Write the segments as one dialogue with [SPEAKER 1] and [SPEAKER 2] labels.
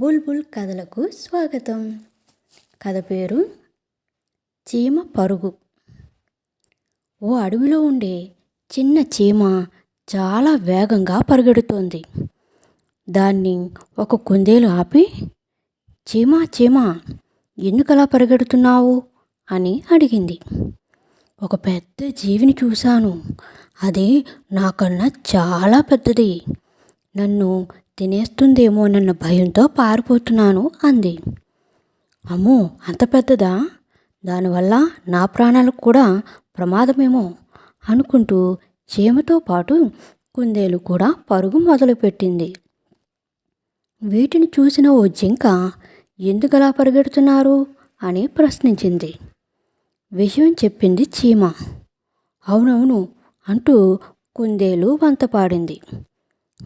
[SPEAKER 1] బుల్బుల్ కథలకు స్వాగతం. కథ పేరు చీమ పరుగు. ఓ అడవిలో ఉండే చిన్న చీమ చాలా వేగంగా పరిగెడుతోంది. దాన్ని ఒక కుందేలు ఆపి, చీమ చీమ ఎందుకలా పరిగెడుతున్నావు అని అడిగింది. ఒక పెద్ద జీవిని చూశాను. అది నాకన్నా చాలా పెద్దది. నన్ను తినేస్తుందేమోనన్న భయంతో పారిపోతున్నాను అంది. అమ్మో, అంత పెద్దదా? దానివల్ల నా ప్రాణాలకు కూడా ప్రమాదమేమో అనుకుంటూ చీమతో పాటు కుందేలు కూడా పరుగు మొదలుపెట్టింది. వీటిని చూసిన ఓ జింక ఎందుకలా పరిగెడుతున్నారు అని ప్రశ్నించింది. విషయం చెప్పింది చీమ. అవునవును అంటూ కుందేలు వంతపాడింది.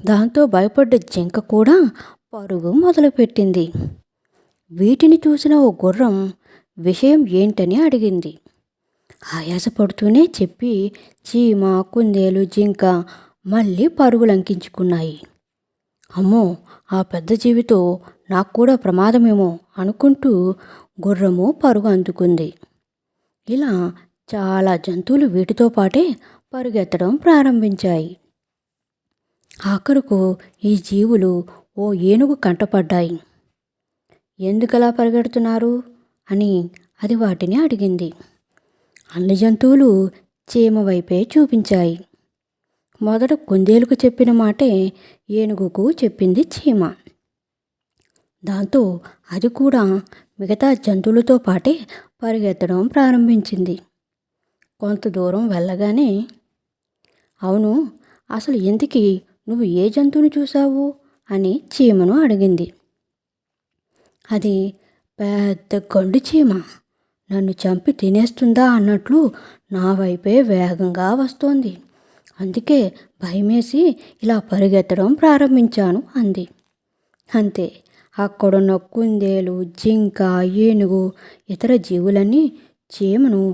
[SPEAKER 1] దాంతో భయపడ్డ జింక కూడా పరుగు మొదలుపెట్టింది. వీటిని చూసిన ఓ గుర్రం విషయం ఏంటని అడిగింది. ఆయాసపడుతూనే చెప్పి చీమ, కుందేలు, జింక మళ్ళీ పరుగులంకించుకున్నాయి. అమ్మో, ఆ పెద్ద జీవితో నాకు కూడా ప్రమాదమేమో అనుకుంటూ గుర్రము పరుగు అందుకుంది. ఇలా చాలా జంతువులు వీటితో పాటే పరుగెత్తడం ప్రారంభించాయి. ఆఖరుకు ఈ జీవులు ఓ ఏనుగు కంటపడ్డాయి. ఎందుకలా పరిగెడుతున్నారు అని అది వాటిని అడిగింది. అన్ని జంతువులు చీమ వైపే చూపించాయి. మొదట కుందేలుకు చెప్పిన మాటే ఏనుగుకు చెప్పింది చీమ. దాంతో అది కూడా మిగతా జంతువులతో పాటే పరిగెత్తడం ప్రారంభించింది. కొంత దూరం వెళ్ళగానే, అవును, అసలు ఎందుకు నువ్వు ఏ జంతువుని చూసావు అని చీమను అడిగింది. అది పెద్ద గండు చీమ నన్ను చంపి తినేస్తుందా అన్నట్లు నా వైపే వేగంగా వస్తోంది. అందుకే భయమేసి ఇలా పరిగెత్తడం ప్రారంభించాను అంది. అంతే, అక్కడున్న కుందేలు, జింక, ఏనుగు, ఇతర జీవులన్నీ చీమను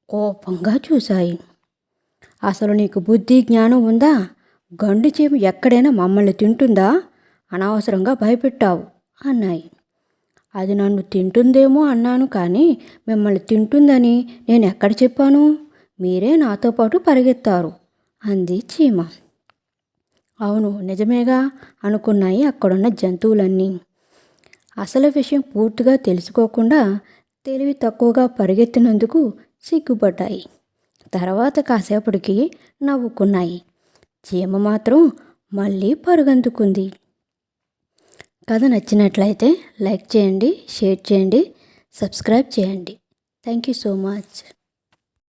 [SPEAKER 1] కోపంగా చూశాయి. అసలు నీకు బుద్ధి జ్ఞానం ఉందా? గండు చీమ ఎక్కడైనా మమ్మల్ని తింటుందా? అనవసరంగా భయపెట్టావు అన్నాయి. అది నన్ను తింటుందేమో అన్నాను, కానీ మిమ్మల్ని తింటుందని నేను ఎక్కడ చెప్పాను? మీరే నాతో పాటు పరిగెత్తారు అంది చీమ. అవును, నిజమేగా అనుకున్నాయి అక్కడున్న జంతువులన్నీ. అసలు విషయం పూర్తిగా తెలుసుకోకుండా తెలివి తక్కువగా పరిగెత్తినందుకు సిగ్గుపడ్డాయి. తర్వాత కాసేపటికి నవ్వుకున్నాయి. చీమ మాత్రం మళ్ళీ పరుగందుకుంది. కథ నచ్చినట్లయితే లైక్ చేయండి, షేర్ చేయండి, సబ్స్క్రైబ్ చేయండి. Thank you so much.